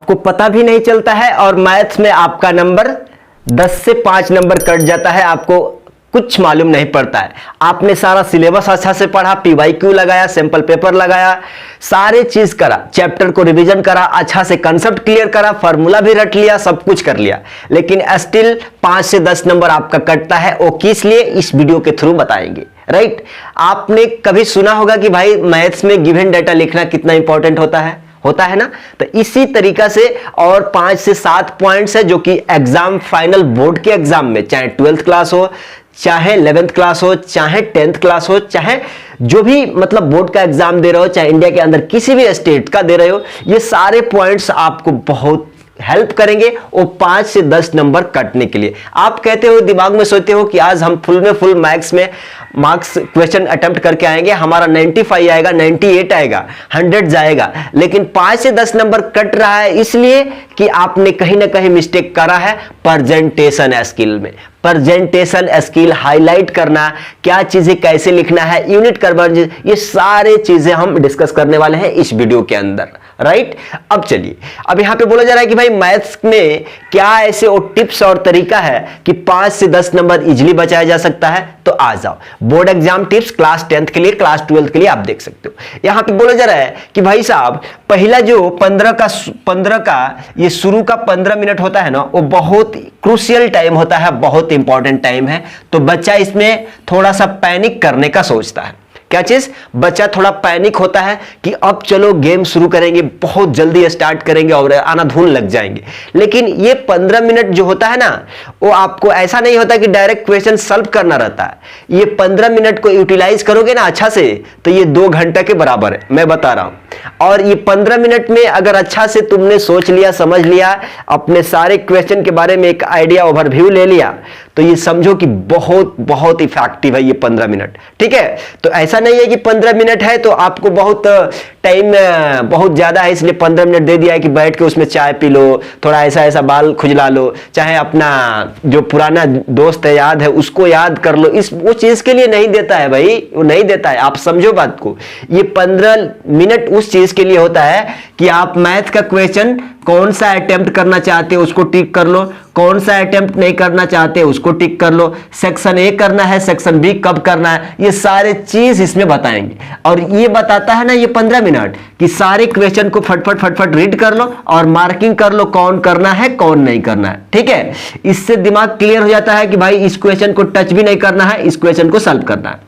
आपको पता भी नहीं चलता है और मैथ्स में आपका नंबर 10 से 5 नंबर कट जाता है, आपको कुछ मालूम नहीं पड़ता है। आपने सारा सिलेबस अच्छा से पढ़ा, PYQ लगाया, सैंपल पेपर लगाया, सारे चीज करा, चैप्टर को रिवीजन करा, अच्छा से कंसेप्ट क्लियर करा, फार्मूला भी रट लिया, सब कुछ कर लिया, लेकिन स्टिल 5 से 10 नंबर आपका कटता है। वो किस लिए, इस वीडियो के थ्रू बताएंगे। राइट, आपने कभी सुना होगा कि भाई मैथ्स में गिवन डाटा लिखना कितना इंपॉर्टेंट होता है ना। तो इसी तरीका से और 5 से 7 पॉइंट्स है जो कि एग्जाम, फाइनल बोर्ड के एग्जाम में, चाहे 12th क्लास हो, चाहे 11th क्लास हो, चाहे 10th क्लास हो, चाहे जो भी मतलब बोर्ड का एग्जाम दे रहे हो, चाहे इंडिया के अंदर किसी भी स्टेट का दे रहे हो, ये सारे पॉइंट्स आपको बहुत हेल्प करेंगे वो 5 से 10 नंबर कटने के लिए। आप कहते हो, दिमाग में सोचते हो कि आज हम फुल में फुल मार्क्स क्वेश्चन अटेम्प्ट करके आएंगे, हमारा 95 आएगा, 98 आएगा, 100 जाएगा, लेकिन 5 से 10 नंबर कट रहा है इसलिए कि आपने कहीं ना कहीं मिस्टेक करा है प्रेजेंटेशन स्किल में। प्रेजेंटेशन स्किल हाईलाइट करना, क्या चीजें कैसे लिखना है, यूनिट कन्वर्जन, ये सारे चीजें हम डिस्कस करने वाले हैं इस वीडियो के अंदर। राइट, अब चलिए, अब यहां पे बोला जा रहा है कि भाई मैथ्स में क्या ऐसे और टिप्स और तरीका है कि 5 से 10 नंबर इजीली बचाया जा सकता है। तो आ जाओ, board exam tips class 10th के लिए, क्लास 12th के लिए आप देख सकते हो। यहां पे बोला जा रहा है कि भाई साहब, पहला जो 15 का ये शुरू का 15 मिनट होता है ना, वो बहुत क्रूशियल टाइम होता है, बहुत इंपॉर्टेंट टाइम है। तो बच्चा इसमें थोड़ा सा पैनिक करने का सोचता है। क्या चीज, बच्चा थोड़ा पैनिक होता है कि अब चलो गेम शुरू करेंगे, बहुत जल्दी स्टार्ट करेंगे और आनाधून लग जाएंगे। लेकिन ये 15 मिनट जो होता है ना, वो आपको ऐसा नहीं होता कि डायरेक्ट क्वेश्चन सॉल्व करना रहता है। ये 15 मिनट को यूटिलाइज करोगे ना अच्छा से, तो ये 2 घंटे के बराबर है, मैं बता रहा हूं। और ये 15 मिनट में अगर अच्छा से तुमने सोच लिया, समझ लिया, अपने सारे क्वेश्चन के बारे में एक आइडिया, ओवरव्यू ले लिया, तो ये समझो कि बहुत बहुत इफेक्टिव है ये 15 मिनट। ठीक है, तो ऐसा नहीं है कि 15 मिनट है तो आपको बहुत टाइम बहुत ज्यादा है इसलिए 15 मिनट दे दिया है कि बैठ के उसमें चाय पी लो, थोड़ा ऐसा बाल खुजला लो, चाहे अपना जो पुराना दोस्त है याद है उसको याद कर लो। वो चीज के लिए नहीं देता है भाई, वो नहीं देता है। आप समझो बात को, ये 15 मिनट उस चीज के लिए होता है कि आप मैथ का क्वेश्चन कौन सा अटेम्प्ट करना चाहते हो उसको टिक कर लो, कौन सा अटेम्प्ट नहीं करना चाहते उसको टिक कर लो, सेक्शन ए करना है, सेक्शन बी कब करना है, ये सारे चीज इसमें बताएंगे। और ये बताता है ना ये 15 मिनट कि सारे क्वेश्चन को फटफट रीड कर लो और मार्किंग कर लो, कौन करना है कौन नहीं करना है। ठीक है, इससे दिमाग क्लियर हो जाता है कि भाई इस क्वेश्चन को टच भी नहीं करना है, इस क्वेश्चन को सॉल्व करना है।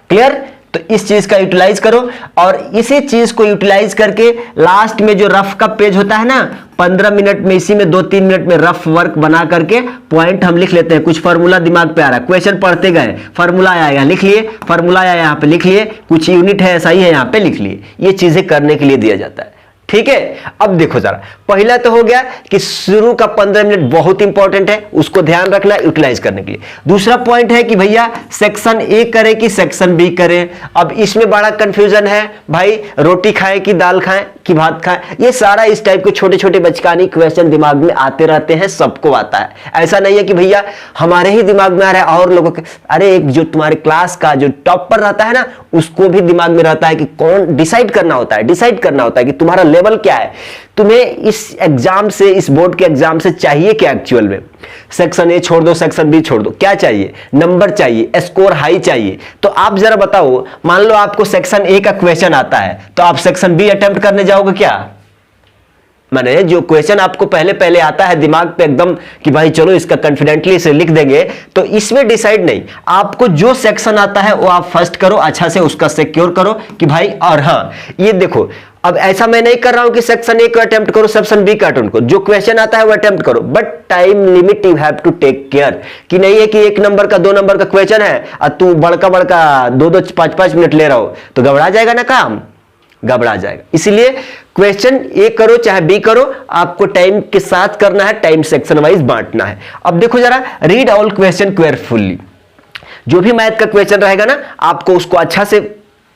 क्लियर, तो इस चीज का यूटिलाइज करो और इसी चीज को यूटिलाइज करके लास्ट में जो रफ का पेज होता है ना, 15 मिनट में इसी में 2-3 मिनट में रफ वर्क बना करके पॉइंट हम लिख लेते हैं। कुछ फार्मूला दिमाग पे आ रहा है, क्वेश्चन पढ़ते गए, फार्मूला आया यहाँ लिख लिए, फार्मूला आया यहाँ पे लिख लिए, कुछ यूनिट है ऐसा ही है यहाँ पे लिख लिए। ये चीजें करने के लिए दिया जाता है। ठीक है, अब देखो जरा, पहला तो हो गया कि शुरू का 15 मिनट बहुत इंपॉर्टेंट है, उसको ध्यान रखना यूटिलाइज करने के लिए। दूसरा पॉइंट है कि भैया सेक्शन ए करे कि सेक्शन बी करे। अब इसमें बड़ा कंफ्यूजन है भाई, रोटी खाएं कि दाल खाएं कि भात खाएं, ये सारा इस टाइप के छोटे छोटे बचकानी क्वेश्चन दिमाग में आते रहते हैं, सबको आता है। ऐसा नहीं है कि भैया हमारे ही दिमाग में आ रहा है और लोगों के, अरे एक जो तुम्हारे क्लास का जो टॉपर रहता है ना, उसको भी दिमाग में रहता है कि कौन डिसाइड करना होता है कि तुम्हारा लेवल क्या है, तुम्हें इस एग्जाम से, इस बोर्ड के एग्जाम से चाहिए क्या एक्चुअल में। सेक्शन ए छोड़ दो, सेक्शन बी छोड़ दो, क्या चाहिए, नंबर चाहिए, स्कोर हाई चाहिए। तो आप जरा बताओ, मान लो आपको सेक्शन ए का क्वेश्चन आता है तो आप सेक्शन बी अटेम्प्ट करने जाओगे क्या? माने जो क्वेश्चन आपको पहले आता है दिमाग पे एकदम कि भाई चलो इसका कॉन्फिडेंटली इसे लिख देंगे, तो इसमें डिसाइड नहीं, आपको जो सेक्शन आता है वो आप फर्स्ट करो, अच्छा से उसका सिक्योर करो कि भाई। और हाँ, ये देखो, अब ऐसा मैं नहीं कर रहा हूं कि सेक्शन ए को अटेम्प्ट करो, सेक्शन बी का अटेम्प्ट करो, जो क्वेश्चन आता है वो अटेम्प्ट करो, but time limit you have to take care. कि नहीं है कि 1 नंबर का 2 नंबर का क्वेश्चन है और तू बड़का 2-2 5-5 मिनट ले रहा हो, तो घबरा जाएगा ना, काम घबरा जाएगा। इसलिए क्वेश्चन ए करो चाहे बी करो, आपको टाइम के साथ करना है, टाइम सेक्शन वाइज बांटना है। अब देखो जरा, रीड ऑल क्वेश्चन केयरफुली। जो भी मैथ का क्वेश्चन रहेगा ना, आपको उसको अच्छा से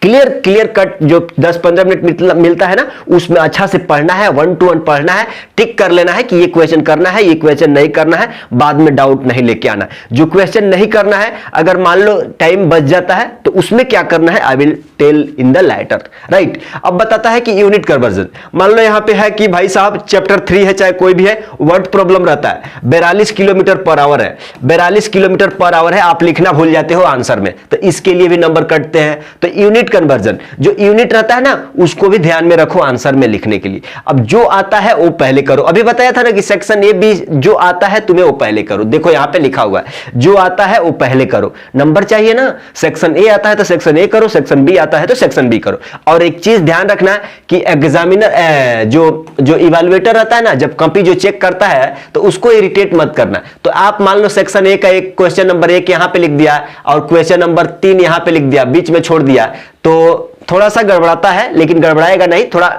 क्लियर क्लियर कट जो 10-15 मिनट मिलता है ना, उसमें अच्छा से पढ़ना है, 1 to 1 पढ़ना है, टिक कर लेना है कि ये क्वेश्चन करना है, ये क्वेश्चन नहीं करना है, बाद में डाउट नहीं लेके आना। जो क्वेश्चन नहीं करना है, अगर मान लो टाइम बच जाता है तो उसमें क्या करना है, I will tell in the later, right. अब बताता है कि यूनिट कन्वर्जन, मान लो यहां पे है कि भाई साहब चैप्टर 3 है, चाहे कोई भी है, वर्ड प्रॉब्लम रहता है, 42 किलोमीटर पर आवर है, 42 किलोमीटर पर आवर है, आप लिखना भूल जाते हो आंसर में, तो इसके लिए भी नंबर कटते हैं। तो यूनिट कन्वर्जन, जो यूनिट रहता है ना, उसको भी ध्यान में रखो आंसर में लिखने के लिए। अब जो आता है वो पहले करो, अभी बताया था ना कि सेक्शन ए बी जो आता है तुम्हें वो पहले करो। देखो यहां पे लिखा हुआ है, जो आता है वो पहले करो, नंबर चाहिए ना, सेक्शन ए आता है तो सेक्शन ए करो, सेक्शन बी आता है तो सेक्शन बी करो। और एक चीज ध्यान रखना है कि एग्जामिनर जो इवैल्यूएटर रहता है ना, जब कॉपी जो चेक करता है तो उसको इरिटेट मत करना। तो आप मान लो सेक्शन ए का एक क्वेश्चन नंबर 1 यहां पे लिख दिया और क्वेश्चन नंबर 3 यहां पे लिख दिया, बीच में छोड़ दिया, तो थोड़ा सा गड़बड़ाता है, लेकिन गड़बड़ाएगा नहीं, थोड़ा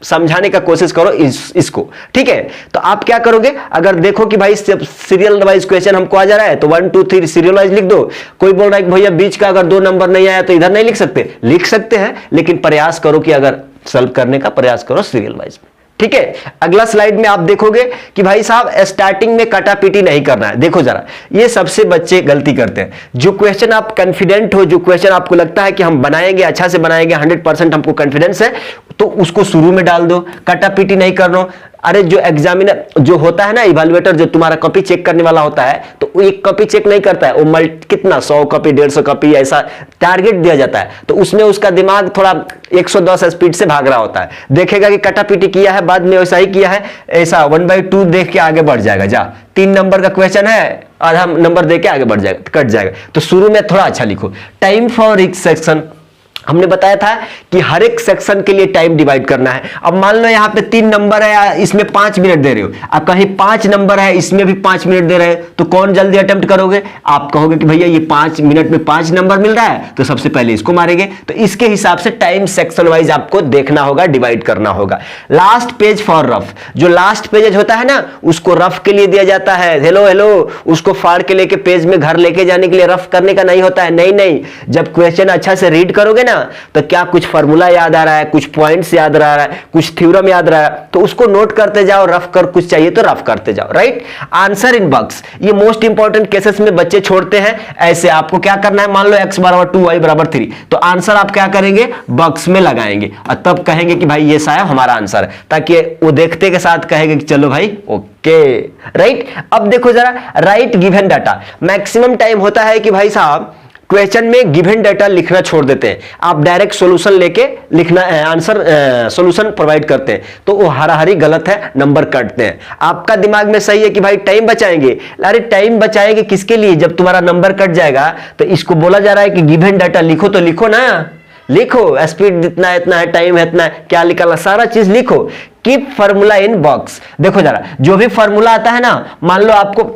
समझाने का कोशिश करो इसको, ठीक है। तो आप क्या करोगे, अगर देखो कि भाई सीरियल वाइज क्वेश्चन हमको आ जा रहा है तो 1 2 3 सीरियल वाइज लिख दो। कोई बोल रहा है कि भैया बीच का अगर 2 नंबर नहीं आया तो इधर नहीं लिख सकते, लिख सकते हैं, लेकिन प्रयास करो कि अगर सॉल्व करने का प्रयास करो सीरियल वाइज, ठीक है। अगला स्लाइड में आप देखोगे कि भाई साहब स्टार्टिंग में कटापीटी नहीं करना है। देखो जरा, ये सबसे बच्चे गलती करते हैं। जो क्वेश्चन आप कॉन्फिडेंट हो, जो क्वेश्चन आपको लगता है कि हम बनाएंगे, अच्छा से बनाएंगे, 100% हमको कॉन्फिडेंस है, तो उसको शुरू में डाल दो, कटापीटी नहीं करना। अरे जो एग्जामिनर जो होता है ना, इवैल्यूएटर जो तुम्हारा कॉपी चेक करने वाला होता है, तो वो एक कॉपी चेक नहीं करता है, वो कितना 100 कॉपी 150 कॉपी ऐसा टारगेट दिया जाता है, तो उसमें उसका दिमाग थोड़ा 110 स्पीड से भाग रहा होता है। देखेगा कि कटापीटी किया है, बाद में वैसा ही किया है, ऐसा 1/2 देख के आगे बढ़ जाएगा। जा 3 नंबर का क्वेश्चन है, आधा नंबर देख के आगे बढ़ जाएगा, कट जाएगा। तो शुरू में थोड़ा अच्छा लिखो। टाइम फॉर ईच सेक्शन, हमने बताया था कि हर एक सेक्शन के लिए टाइम डिवाइड करना है। अब मान लो यहाँ पे 3 नंबर है, इसमें 5 मिनट दे रहे हो, अब कहीं 5 नंबर है, इसमें भी 5 मिनट दे रहे हैं, तो कौन जल्दी अटेम्प्ट करोगे? आप कहोगे कि भैया ये 5 मिनट में 5 नंबर मिल रहा है, तो सबसे पहले इसको मारेंगे। तो इसके हिसाब से टाइम सेक्शन वाइज आपको देखना होगा, डिवाइड करना होगा। लास्ट पेज फॉर रफ, जो लास्ट पेज होता है ना, उसको रफ के लिए दिया जाता है। हेलो हेलो, उसको फाड़ के लेके पेज में घर लेके जाने के लिए रफ करने का नहीं होता है। नहीं नहीं, जब क्वेश्चन अच्छा से रीड करोगे ना, तो क्या कुछ फार्मूला याद आ रहा है, कुछ पॉइंट्स याद आ रहा है, कुछ थ्योरम याद आ रहा है, तो उसको नोट करते जाओ, रफ कर कुछ चाहिए तो रफ करते जाओ, राइट। आंसर इन बॉक्स, ये मोस्ट इंपॉर्टेंट केसेस में बच्चे छोड़ते हैं। ऐसे आपको क्या करना है, मान लो x = 2 y = 3, तो आंसर आप क्या करेंगे, बॉक्स में लगाएंगे और तब कहेंगे कि भाई ये साहब हमारा आंसर है, ताकि वो देखते के साथ कहेंगे कि चलो भाई ओके, राइट। अब देखो जरा, right given data. Maximum time होता है कि भाई साहब क्वेश्चन में गिवन डाटा लिखना छोड़ देते हैं, आप डायरेक्ट सॉल्यूशन लेके लिखना आंसर सॉल्यूशन प्रोवाइड करते हैं, तो वो हरी गलत है, नंबर काटते हैं। आपका दिमाग में सही है कि भाई टाइम बचाएंगे, अरे टाइम बचाएंगे किसके लिए, जब तुम्हारा नंबर कट जाएगा तो इसको बोला जा रहा है कि गिवन डाटा लिखो, तो लिखो ना, लिखो, स्पीड इतना है, इतना है, टाइम है इतना है, क्या निकालना, सारा चीज लिखो। कीप फार्मूला इन बॉक्स। देखो जरा, जो भी फार्मूला आता है ना, मान लो आपको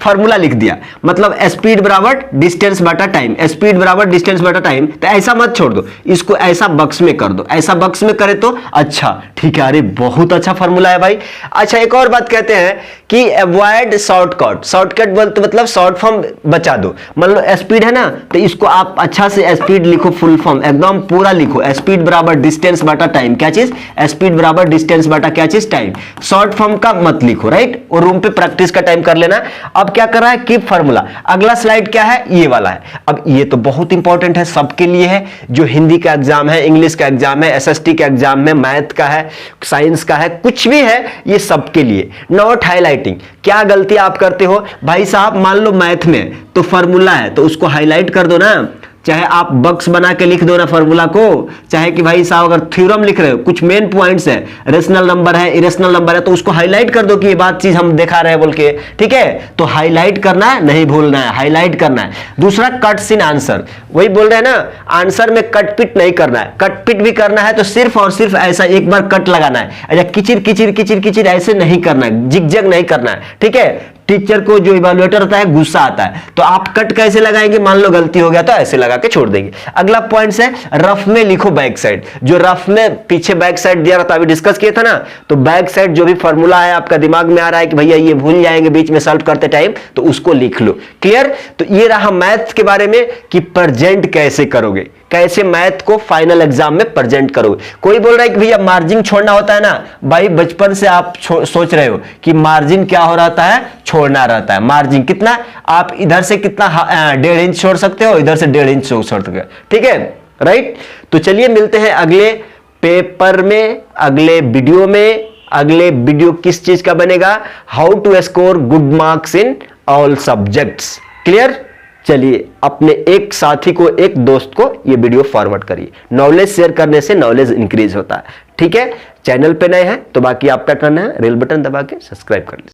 फार्मूला लिख दिया, मतलब स्पीड बराबर डिस्टेंस बटा टाइम, स्पीड बराबर डिस्टेंस बटा टाइम, तो ऐसा मत छोड़ दो, इसको ऐसा बक्स में कर दो, ऐसा बक्स में करे तो अच्छा, ठीक है। अरे बहुत अच्छा फार्मूला है भाई। अच्छा, एक और बात कहते हैं कि अवॉइड शॉर्टकट। शॉर्टकट बोलते मतलब शॉर्ट फॉर्म बचा दो। मान लो स्पीड है ना, तो इसको आप अच्छा से स्पीड लिखो, फुल फॉर्म एकदम पूरा लिखो, स्पीड बराबर डिस्टेंस बटा टाइम, क्या चीज, स्पीड बराबर डिस्टेंस बटा क्या चीज, टाइम। शॉर्ट फॉर्म का मत लिखो, राइट, और रूम पे प्रैक्टिस का टाइम कर लेना। अब क्या कर रहा है, कीप फार्मूला। अगला स्लाइड क्या है, ये वाला है। अब ये तो बहुत इंपॉर्टेंट है, सबके लिए है, जो हिंदी का एग्जाम है, इंग्लिश का एग्जाम है, एसएसटी का एग्जाम है, मैथ का है, साइंस का है, कुछ भी है, ये सबके लिए। नॉट हाईलाइटिंग, क्या गलती आप करते हो भाई साहब, मान लो मैथ में तो फार्मूला है तो उसको हाईलाइट कर दो ना, चाहे आप बक्स बना के लिख दो ना फार्मूला को, चाहे कि भाई साहब अगर थ्योरम लिख रहे हो, कुछ मेन पॉइंट्स है, रेशनल नंबर है, इरेशनल नंबर है, तो उसको हाईलाइट कर दो कि ये बात चीज हम दिखा रहे हैं बोल के, ठीक है। तो हाईलाइट करना है, नहीं भूलना है, हाईलाइट करना है। दूसरा, कट्स इन आंसर, वही बोल रहे हैं ना, आंसर में कट पिट नहीं करना है। कट पिट भी करना है तो सिर्फ और सिर्फ ऐसा एक बार कट लगाना है, अच्छा किचिर किचिर किचिर किचिर ऐसे नहीं करना है, जिगजैग नहीं करना है, ठीक है। टीचर को जो इवैल्यूएटर होता है गुस्सा आता है, तो आप कट कैसे लगाएंगे? मान लो गलती हो गया तो ऐसे लगा के छोड़ देंगे। अगला पॉइंट है रफ में लिखो बैक साइड। जो रफ में पीछे बैक साइड दिया रहता है, अभी डिस्कस किया था ना, तो बैक साइड जो भी फॉर्मूला है आपका दिमाग में आ रहा है कि भैया ये भूल जाएंगे बीच में सॉल्व करते टाइम, तो उसको लिख लो। क्लियर? तो ये रहा मैथ के बारे में कि प्रेजेंट कैसे करोगे, कैसे मैथ को फाइनल एग्जाम में प्रेजेंट करोगे। कोई बोल रहा है कि भैया मार्जिन छोड़ना होता है ना, भाई बचपन से आप सोच रहे हो कि मार्जिन क्या हो रहता है, छोड़ना रहता है। मार्जिन कितना, आप इधर से कितना 1.5 इंच छोड़ सकते हो, इधर से 1.5 इंच छोड़ सकते हो। ठीक है, राइट? तो चलिए मिलते हैं अगले पेपर में, अगले वीडियो में। अगले वीडियो किस चीज का बनेगा? How to score good marks in all subjects. Clear? चलिए अपने एक साथी को, एक दोस्त को ये वीडियो फॉरवर्ड करिए। नॉलेज शेयर करने से नॉलेज इंक्रीज होता है। ठीक है? चैनल पे नए हैं तो बाकी आपका करना है रेल बटन दबा के सब्सक्राइब कर लीजिए।